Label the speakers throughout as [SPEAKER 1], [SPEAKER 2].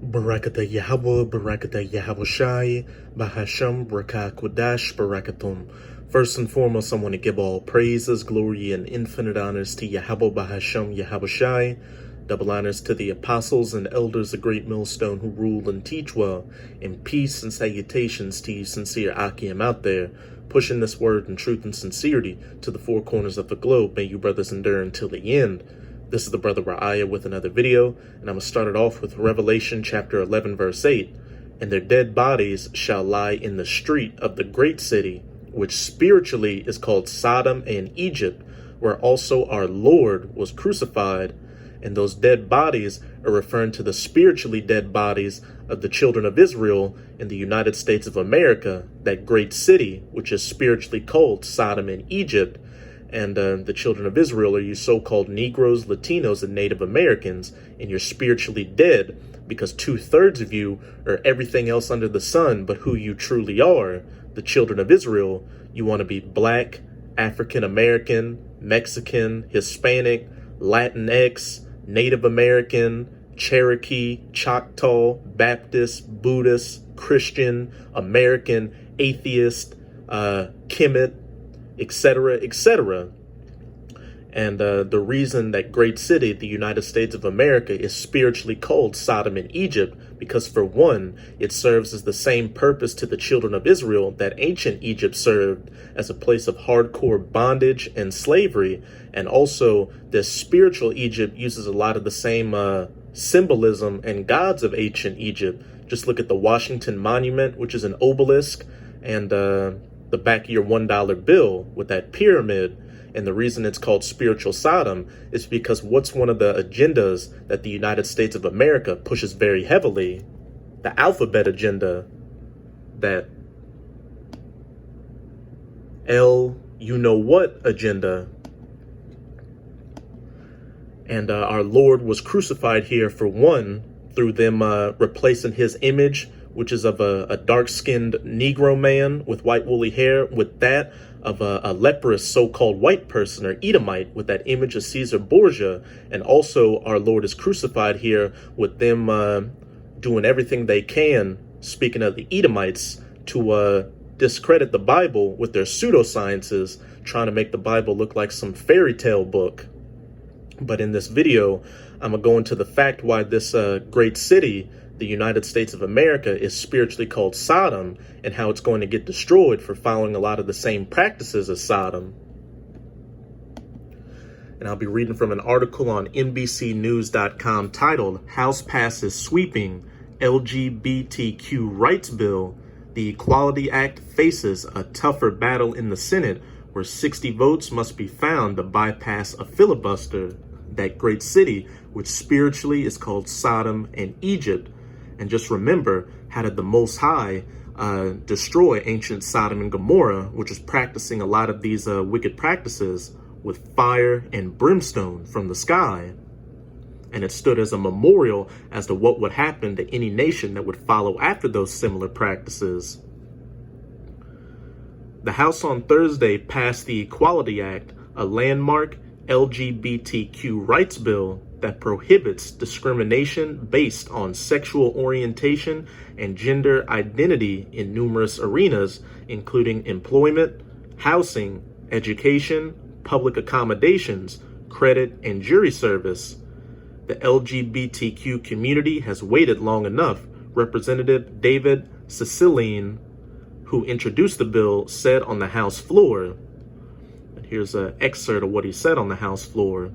[SPEAKER 1] Barakata Yahweh, Barakata Yahawashi, Bahasham, Baraka Kodash, Barakatum. First and foremost, I want to give all praises, glory, and infinite honors to Yahweh, Bahasham, Yahawashi. Double honors to the apostles and elders of Great Millstone who rule and teach well. And peace and salutations to you sincere Akim out there, pushing this word in truth and sincerity to the four corners of the globe. May you brothers endure until the end. This is the brother Ra'aya with another video, and I'm going to start it off with Revelation chapter 11, verse 8. And their dead bodies shall lie in the street of the great city, which spiritually is called Sodom and Egypt, where also our Lord was crucified. And those dead bodies are referring to the spiritually dead bodies of the children of Israel in the United States of America, that great city, which is spiritually called Sodom and Egypt. And the children of Israel are you so-called Negroes, Latinos, and Native Americans, and you're spiritually dead because 2/3 of you are everything else under the sun but who you truly are, the children of Israel. You want to be black, African American, Mexican, Hispanic, Latinx, Native American, Cherokee, Choctaw, Baptist, Buddhist, Christian, American, atheist, Kemet, etc., etc. And the reason that great city, the United States of America, is spiritually called Sodom and Egypt, because for one, it serves as the same purpose to the children of Israel that ancient Egypt served, as a place of hardcore bondage and slavery. And also, the spiritual Egypt uses a lot of the same symbolism and gods of ancient Egypt. Just look at the Washington Monument, which is an obelisk, and the back of your $1 bill with that pyramid. And the reason it's called spiritual Sodom is because what's one of the agendas that the United States of America pushes very heavily? The alphabet agenda, that you-know-what agenda. And our Lord was crucified here for one, through them replacing his image, which is of a dark-skinned Negro man with white woolly hair, with that of a leprous so-called white person or Edomite with that image of Caesar Borgia. And also our Lord is crucified here with them doing everything they can, speaking of the Edomites, to discredit the Bible with their pseudosciences, trying to make the Bible look like some fairy tale book. But in this video, I'm going to go into the fact why this great city, the United States of America, is spiritually called Sodom, and how it's going to get destroyed for following a lot of the same practices as Sodom. And I'll be reading from an article on NBCnews.com titled, House Passes Sweeping LGBTQ Rights Bill. The Equality Act faces a tougher battle in the Senate, where 60 votes must be found to bypass a filibuster. That great city, which spiritually is called Sodom and Egypt. And just remember, how did the Most High destroy ancient Sodom and Gomorrah, which was practicing a lot of these wicked practices, with fire and brimstone from the sky. And it stood as a memorial as to what would happen to any nation that would follow after those similar practices. The House on Thursday passed the Equality Act, a landmark LGBTQ rights bill that prohibits discrimination based on sexual orientation and gender identity in numerous arenas, including employment, housing, education, public accommodations, credit, and jury service. The LGBTQ community has waited long enough. Representative David Cicilline, who introduced the bill, said on the House floor, and here's an excerpt of what he said on the House floor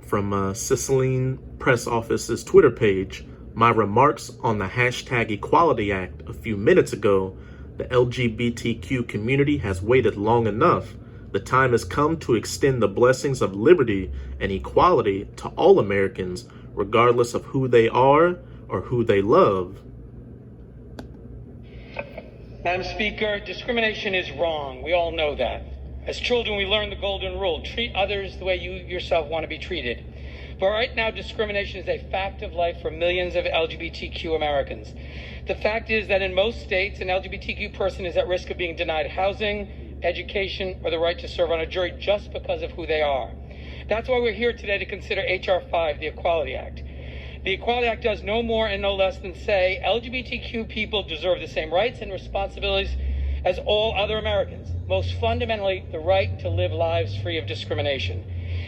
[SPEAKER 1] from Cicilline Press Office's Twitter page. My remarks on the hashtag Equality Act a few minutes ago. The LGBTQ community has waited long enough. The time has come to extend the blessings of liberty and equality to all Americans, regardless of who they are or who they love.
[SPEAKER 2] Madam Speaker, discrimination is wrong. We all know that. As children, we learn the golden rule: treat others the way you yourself want to be treated. But right now, discrimination is a fact of life for millions of LGBTQ Americans. The fact is that in most states, an LGBTQ person is at risk of being denied housing, education, or the right to serve on a jury just because of who they are. That's why we're here today to consider H.R. 5, the Equality Act. The Equality Act does no more and no less than say LGBTQ people deserve the same rights and responsibilities as all other Americans, most fundamentally the right to live lives free of discrimination.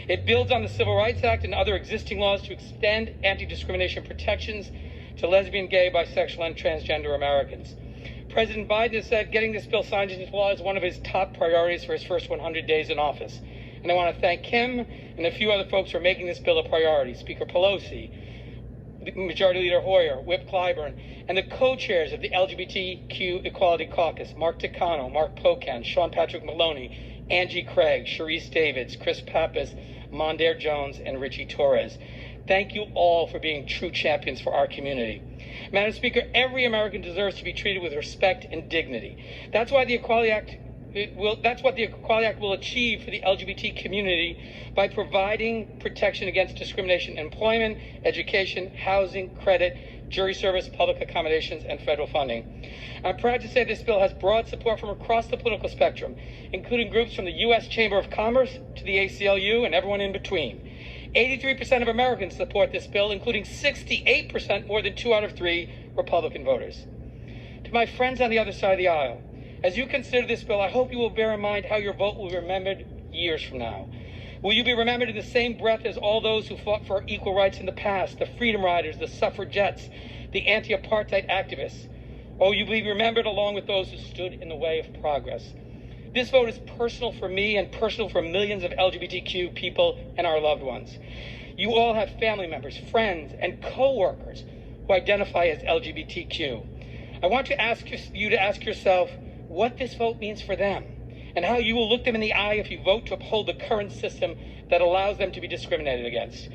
[SPEAKER 2] It builds on the Civil Rights Act and other existing laws to extend anti-discrimination protections to lesbian, gay, bisexual, and transgender Americans. President Biden has said getting this bill signed into law is one of his top priorities for his first 100 days in office. And I want to thank him and a few other folks for making this bill a priority. Speaker Pelosi, Majority Leader Hoyer, Whip Clyburn, and the co-chairs of the LGBTQ Equality Caucus, Mark Takano, Mark Pocan, Sean Patrick Maloney, Angie Craig, Sharice Davids, Chris Pappas, Mondaire Jones, and Richie Torres. Thank you all for being true champions for our community. Madam Speaker, every American deserves to be treated with respect and dignity. That's what the Equality Act will achieve for the LGBT community by providing protection against discrimination in employment, education, housing, credit, jury service, public accommodations, and federal funding. I'm proud to say this bill has broad support from across the political spectrum, including groups from the U.S. Chamber of Commerce to the ACLU and everyone in between. 83% of Americans support this bill, including 68%, more than 2 out of 3 Republican voters. To my friends on the other side of the aisle, as you consider this bill, I hope you will bear in mind how your vote will be remembered years from now. Will you be remembered in the same breath as all those who fought for equal rights in the past, the Freedom Riders, the suffragettes, the anti-apartheid activists? Or will you be remembered along with those who stood in the way of progress? This vote is personal for me and personal for millions of LGBTQ people and our loved ones. You all have family members, friends, and co-workers who identify as LGBTQ. I want to ask you to ask yourself what this vote means for them and how you will look them in the eye if you vote to uphold the current system that allows them to be discriminated against.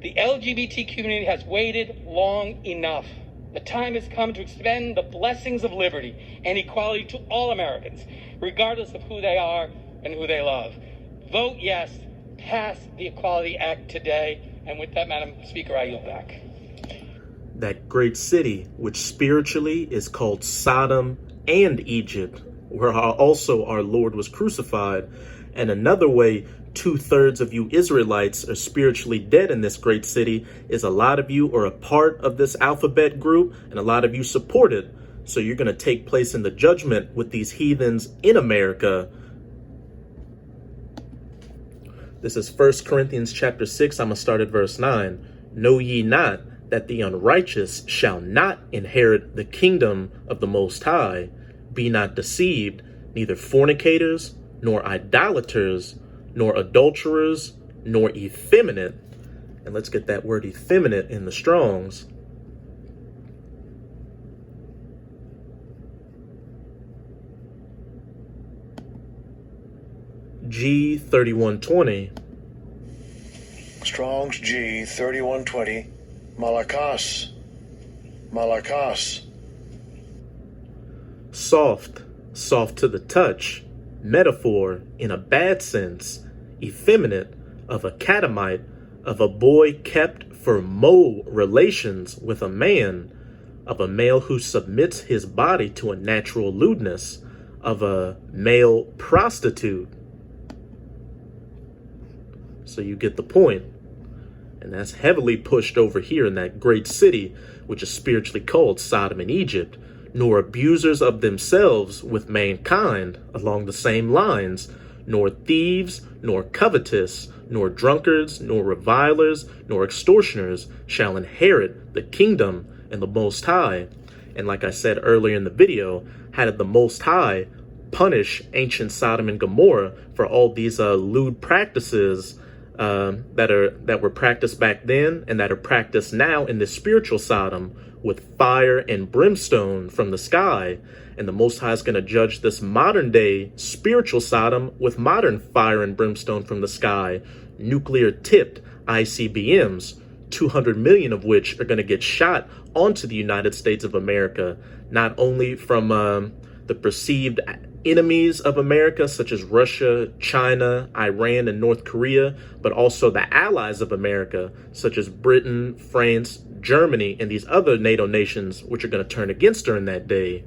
[SPEAKER 2] The LGBT community has waited long enough. The time has come to extend the blessings of liberty and equality to all Americans, regardless of who they are and who they love. Vote yes, pass the Equality Act today. And with that, Madam Speaker, I yield back.
[SPEAKER 1] That great city, which spiritually is called Sodom and Egypt, where also our Lord was crucified, and another way 2/3 of you Israelites are spiritually dead in this great city, is a lot of you are a part of this alphabet group, and a lot of you support it. So you're going to take place in the judgment with these heathens in America. This is 1 Corinthians chapter 6. I'm going to start at verse 9. Know ye not that the unrighteous shall not inherit the kingdom of the Most High? Be not deceived, neither fornicators, nor idolaters, nor adulterers, nor effeminate. And let's get that word effeminate in the Strongs. G 3120.
[SPEAKER 3] Strong's G 3120. Malakas. Malakas.
[SPEAKER 1] Soft, soft to the touch. Metaphor in a bad sense. Effeminate, of a catamite, of a boy kept for mole relations with a man, of a male who submits his body to a natural lewdness, of a male prostitute. So you get the point. And that's heavily pushed over here in that great city, which is spiritually called Sodom and Egypt, nor abusers of themselves with mankind along the same lines, nor thieves, nor covetous, nor drunkards, nor revilers, nor extortioners shall inherit the kingdom and the Most High. And like I said earlier in the video, how did the Most High punish ancient Sodom and Gomorrah for all these lewd practices that were practiced back then and that are practiced now in the spiritual Sodom, with fire and brimstone from the sky? And the Most High is going to judge this modern day spiritual Sodom with modern fire and brimstone from the sky, nuclear tipped ICBMs, 200 million of which are going to get shot onto the United States of America, not only from the perceived enemies of America, such as Russia, China, Iran, and North Korea, but also the allies of America, such as Britain, France, Germany, and these other NATO nations, which are going to turn against her in that day.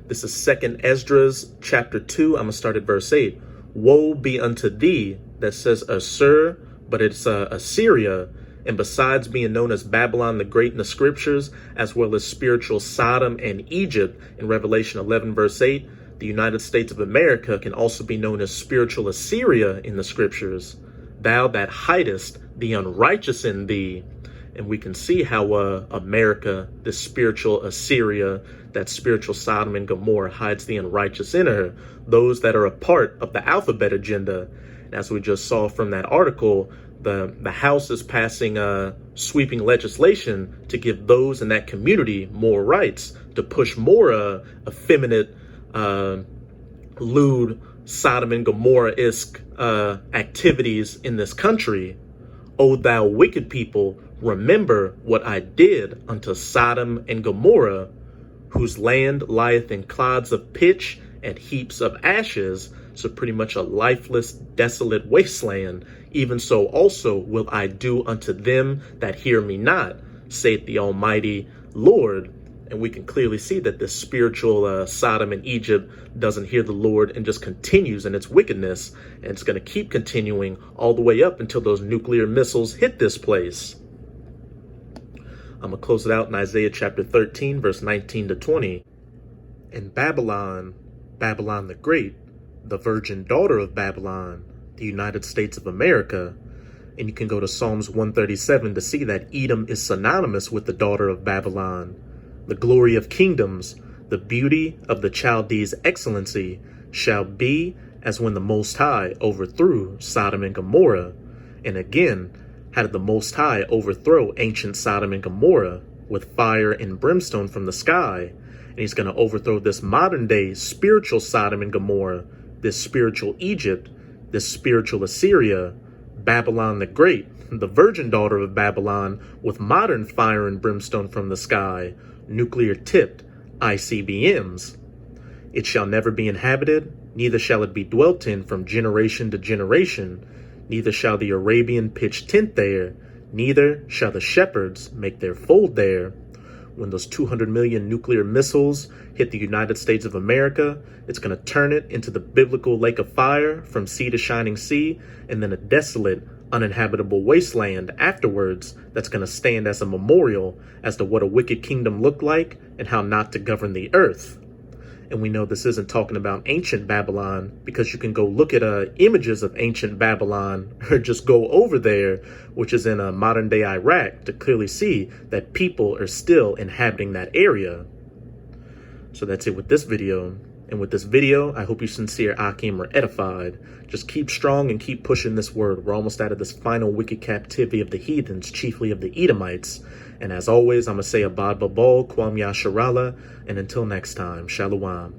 [SPEAKER 1] This is 2 Esdras chapter 2. I'm going to start at verse 8. Woe be unto thee, that says Assur, but it's Assyria, And besides being known as Babylon the Great in the scriptures, as well as spiritual Sodom and Egypt in Revelation 11 verse 8, the United States of America can also be known as spiritual Assyria in the scriptures. Thou that hidest the unrighteous in thee. And we can see how America, this spiritual Assyria, that spiritual Sodom and Gomorrah, hides the unrighteous in her, those that are a part of the alphabet agenda. And as we just saw from that article, the House is passing sweeping legislation to give those in that community more rights, to push more effeminate, lewd, Sodom and Gomorrah-esque activities in this country. O thou wicked people, remember what I did unto Sodom and Gomorrah, whose land lieth in clods of pitch and heaps of ashes, so pretty much a lifeless, desolate wasteland. Even so also will I do unto them that hear me not, saith the Almighty Lord. And we can clearly see that this spiritual Sodom and Egypt doesn't hear the Lord and just continues in its wickedness. And it's going to keep continuing all the way up until those nuclear missiles hit this place. I'm going to close it out in Isaiah chapter 13, verse 19 to 20. And Babylon, Babylon the Great, the virgin daughter of Babylon, the United States of America. And you can go to Psalms 137 to see that Edom is synonymous with the daughter of Babylon. The glory of kingdoms, the beauty of the Chaldees' excellency, shall be as when the Most High overthrew Sodom and Gomorrah. And again, how did the Most High overthrow ancient Sodom and Gomorrah? With fire and brimstone from the sky. And he's going to overthrow this modern day spiritual Sodom and Gomorrah, this spiritual Egypt, this spiritual Assyria, Babylon the Great, the virgin daughter of Babylon, with modern fire and brimstone from the sky, nuclear-tipped ICBMs. It shall never be inhabited, neither shall it be dwelt in from generation to generation. Neither shall the Arabian pitch tent there, neither shall the shepherds make their fold there. When those 200 million nuclear missiles hit the United States of America, it's going to turn it into the biblical lake of fire from sea to shining sea, and then a desolate, uninhabitable wasteland afterwards that's going to stand as a memorial as to what a wicked kingdom looked like and how not to govern the earth. And we know this isn't talking about ancient Babylon, because you can go look at images of ancient Babylon, or just go over there, which is in modern day Iraq, to clearly see that people are still inhabiting that area. So that's it with this video. And with this video, I hope you sincere Akim are edified. Just keep strong and keep pushing this word. We're almost out of this final wicked captivity of the heathens, chiefly of the Edomites. And as always, I'm going to say Abad Babal, Kwam Yasharala, and until next time, Shalom.